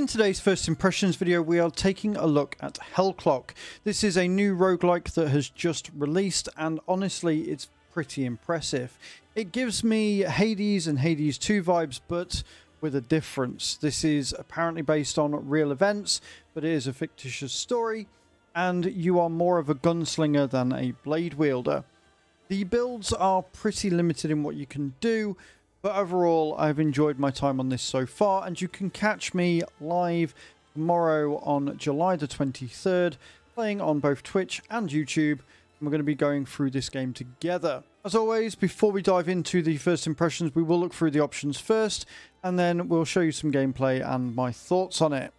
In today's first impressions video, we are taking a look at Hellclock. This is a new roguelike that has just released, and honestly, it's pretty impressive. It gives me Hades and Hades 2 vibes, but with a difference. This is apparently based on real events, but it is a fictitious story, and you are more of a gunslinger than a blade wielder. The builds are pretty limited in what you can do, but overall, I've enjoyed my time on this so far, and you can catch me live tomorrow on July the 23rd, playing on both Twitch and YouTube, and we're going to be going through this game together. As always, before we dive into the first impressions, we will look through the options first, and then we'll show you some gameplay and my thoughts on it.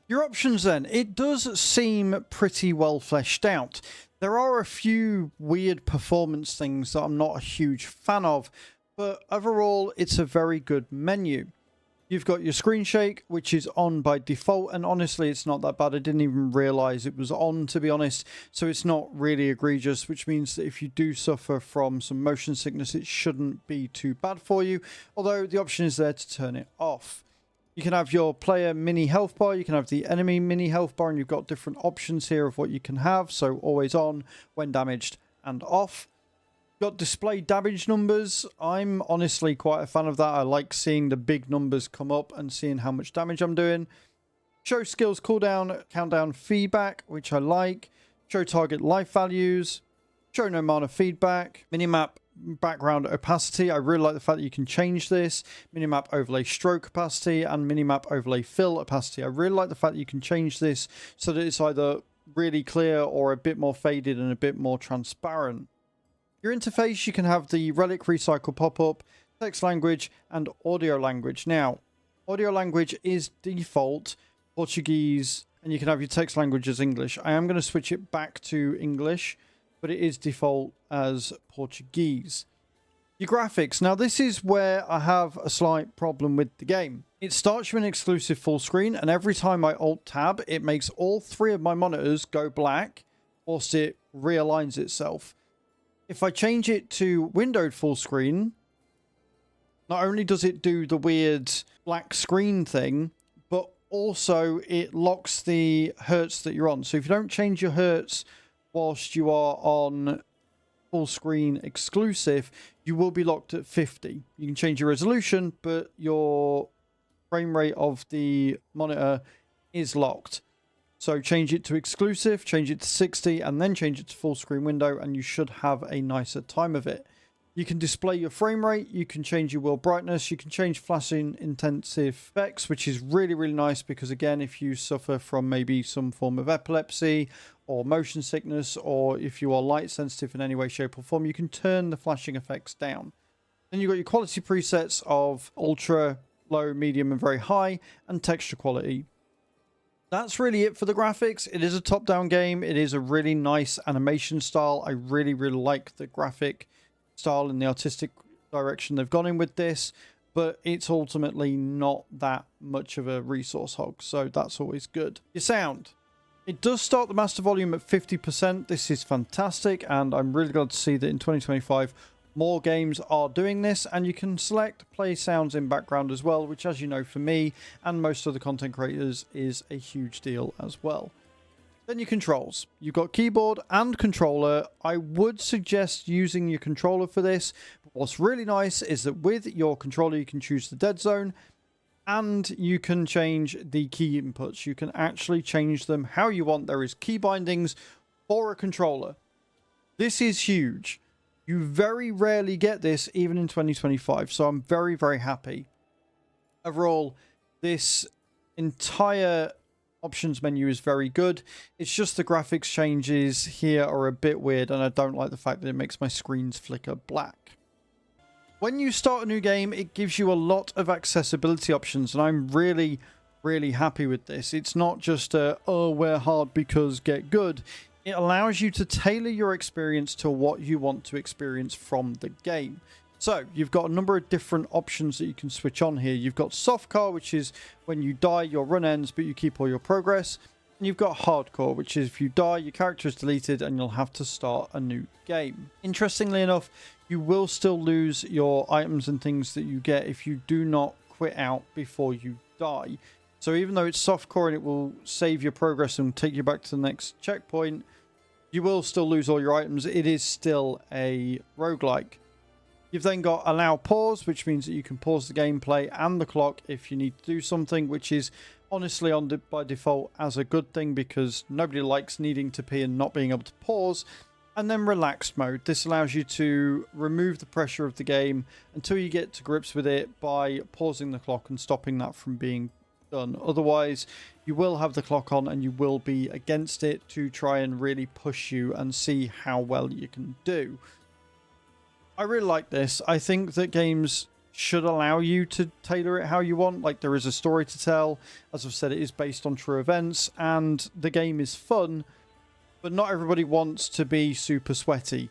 Your options then, it does seem pretty well fleshed out. There are a few weird performance things that I'm not a huge fan of, but overall, it's a very good menu. You've got your screen shake, which is on by default, and honestly, it's not that bad. I didn't even realize it was on, to be honest, so it's not really egregious, which means that if you do suffer from some motion sickness, it shouldn't be too bad for you, although the option is there to turn it off. You can have your player mini health bar, you can have the enemy mini health bar, and you've got different options here of what you can have, so always on, when damaged, and off. Got display damage numbers. I'm honestly quite a fan of that. I like seeing the big numbers come up and seeing how much damage I'm doing. Show skills cooldown, countdown feedback, which I like. Show target life values. Show no mana feedback. Minimap background opacity. I really like the fact that you can change this. Minimap overlay stroke opacity and minimap overlay fill opacity. I really like the fact that you can change this so that it's either really clear or a bit more faded and a bit more transparent. Your interface, you can have the relic recycle pop-up, text language, and audio language. Now, audio language is default Portuguese, and you can have your text language as English. I am going to switch it back to English, but it is default as Portuguese. Your graphics. Now, this is where I have a slight problem with the game. It starts you in exclusive full screen, and every time I Alt-Tab, it makes all three of my monitors go black, whilst it realigns itself. If I change it to windowed full screen, not only does it do the weird black screen thing, but also it locks the hertz that you're on. So if you don't change your hertz whilst you are on full screen exclusive, you will be locked at 50. You can change your resolution, but your frame rate of the monitor is locked. So change it to exclusive, change it to 60, and then change it to full screen window, and you should have a nicer time of it. You can display your frame rate, you can change your world brightness, you can change flashing intensive effects, which is really, really nice because, again, if you suffer from maybe some form of epilepsy or motion sickness, or if you are light sensitive in any way, shape, or form, you can turn the flashing effects down. Then you've got your quality presets of ultra, low, medium, and very high, and texture quality. That's really it for the graphics. It is a top-down game. It is a really nice animation style. I really, really like the graphic style and the artistic direction they've gone in with this, but it's ultimately not that much of a resource hog, so that's always good. Your sound. It does start the master volume at 50%. This is fantastic, and I'm really glad to see that in 2025, more games are doing this, and you can select play sounds in background as well, which, as you know, for me and most other content creators is a huge deal as well. Then your controls. You've got keyboard and controller. I would suggest using your controller for this. But what's really nice is that with your controller, you can choose the dead zone, and you can change the key inputs. You can actually change them how you want. There is key bindings for a controller. This is huge. You very rarely get this even in 2025, so I'm very, very happy. Overall, this entire options menu is very good. It's just the graphics changes here are a bit weird, and I don't like the fact that it makes my screens flicker black. When you start a new game, it gives you a lot of accessibility options, and I'm really, really happy with this. It's not just a, oh, we're hard because get good. It allows you to tailor your experience to what you want to experience from the game. So you've got a number of different options that you can switch on here. You've got softcore, which is when you die, your run ends, but you keep all your progress. And you've got hardcore, which is if you die, your character is deleted and you'll have to start a new game. Interestingly enough, you will still lose your items and things that you get if you do not quit out before you die. So even though it's softcore and it will save your progress and take you back to the next checkpoint, you will still lose all your items. It is still a roguelike. You've then got allow pause, which means that you can pause the gameplay and the clock if you need to do something, which is honestly by default as a good thing because nobody likes needing to pee and not being able to pause. And then relaxed mode. This allows you to remove the pressure of the game until you get to grips with it by pausing the clock and stopping that from being done. Otherwise, you will have the clock on and you will be against it to try and really push you and see how well you can do. I really like this. I think that games should allow you to tailor it how you want. Like, there is a story to tell. As I've said, it is based on true events and the game is fun, but not everybody wants to be super sweaty.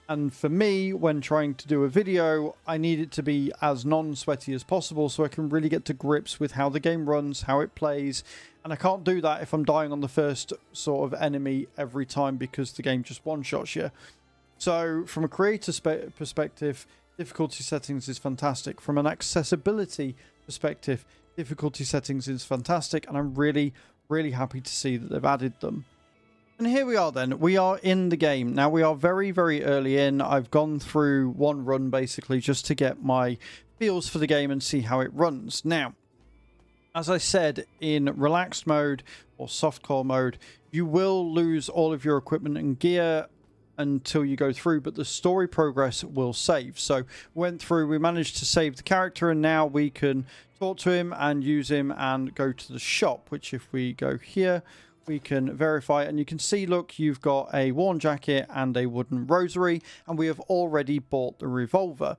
And for me, when trying to do a video, I need it to be as non-sweaty as possible so I can really get to grips with how the game runs, how it plays. And I can't do that if I'm dying on the first sort of enemy every time because the game just one-shots you. So from a creator perspective, difficulty settings is fantastic. From an accessibility perspective, difficulty settings is fantastic. And I'm really, really happy to see that they've added them. And here we are then. We are in the game. Now, we are very, very early in. I've gone through one run, basically, just to get my feels for the game and see how it runs. Now, as I said, in relaxed mode or softcore mode, you will lose all of your equipment and gear until you go through, but the story progress will save. So went through, we managed to save the character, and now we can talk to him and use him and go to the shop, which if we go here, we can verify, and you can see, look, you've got a worn jacket and a wooden rosary, and we have already bought the revolver.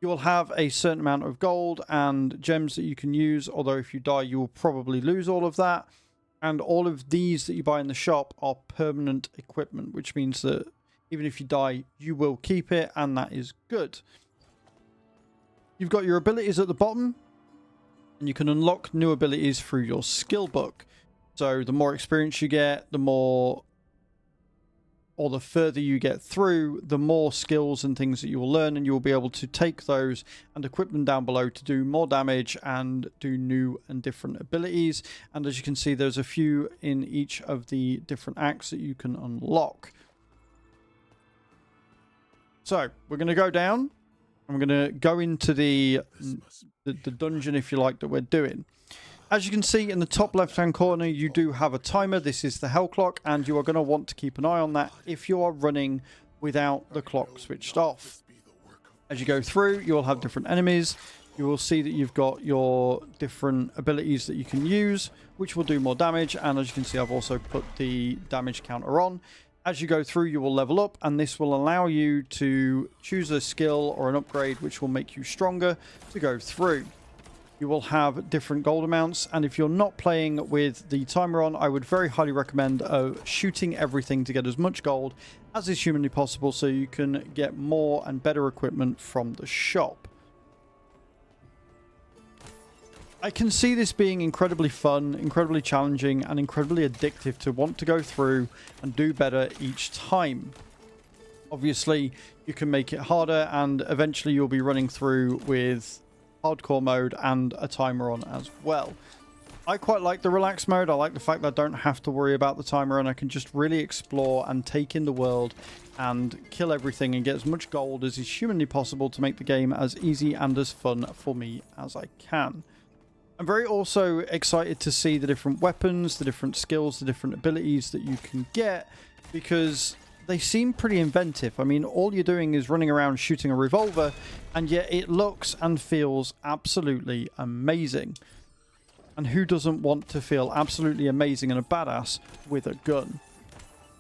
You will have a certain amount of gold and gems that you can use, although if you die, you will probably lose all of that. And all of these that you buy in the shop are permanent equipment, which means that even if you die, you will keep it, and that is good. You've got your abilities at the bottom, and you can unlock new abilities through your skill book. So the more experience you get, the more, or the further you get through, the more skills and things that you will learn, and you will be able to take those and equip them down below to do more damage and do new and different abilities. And as you can see, there's a few in each of the different acts that you can unlock. So we're going to go down. I'm going to go into the dungeon, if you like, that we're doing. As you can see in the top left-hand corner, you do have a timer. This is the hell clock, and you are going to want to keep an eye on that if you are running without the clock switched off. As you go through, you will have different enemies. You will see that you've got your different abilities that you can use, which will do more damage. And as you can see, I've also put the damage counter on. As you go through, you will level up, and this will allow you to choose a skill or an upgrade which will make you stronger to go through. You will have different gold amounts, and if you're not playing with the timer on, I would very highly recommend shooting everything to get as much gold as is humanly possible so you can get more and better equipment from the shop. I can see this being incredibly fun, incredibly challenging, and incredibly addictive to want to go through and do better each time. Obviously, you can make it harder, and eventually you'll be running through with hardcore mode and a timer on as well. I quite like the relaxed mode. I like the fact that I don't have to worry about the timer, and I can just really explore and take in the world and kill everything and get as much gold as is humanly possible to make the game as easy and as fun for me as I can. I'm very also excited to see the different weapons, the different skills, the different abilities that you can get, because they seem pretty inventive. I mean, all you're doing is running around shooting a revolver, and yet it looks and feels absolutely amazing. And who doesn't want to feel absolutely amazing and a badass with a gun?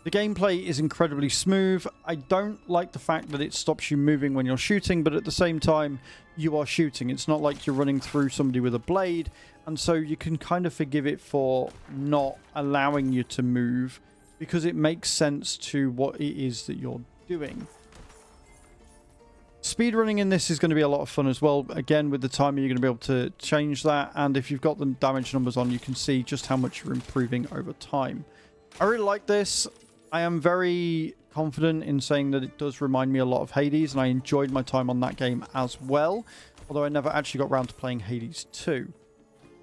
The gameplay is incredibly smooth. I don't like the fact that it stops you moving when you're shooting, but at the same time, you are shooting. It's not like you're running through somebody with a blade, and so you can kind of forgive it for not allowing you to move, because it makes sense to what it is that you're doing. Speedrunning in this is going to be a lot of fun as well. Again, with the timer, you're going to be able to change that, and if you've got the damage numbers on, you can see just how much you're improving over time. I really like this. I am very confident in saying that it does remind me a lot of Hades, and I enjoyed my time on that game as well, although I never actually got around to playing Hades 2.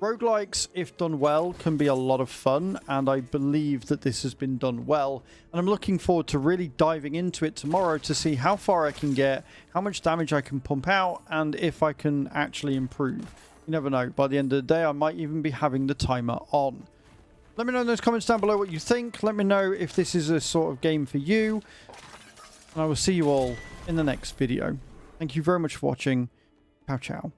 Roguelikes, if done well, can be a lot of fun, and I believe that this has been done well. And I'm looking forward to really diving into it tomorrow to see how far I can get, how much damage I can pump out, and if I can actually improve. You never know. By the end of the day, I might even be having the timer on. Let me know in those comments down below what you think. Let me know if this is a sort of game for you. And I will see you all in the next video. Thank you very much for watching. Ciao, ciao.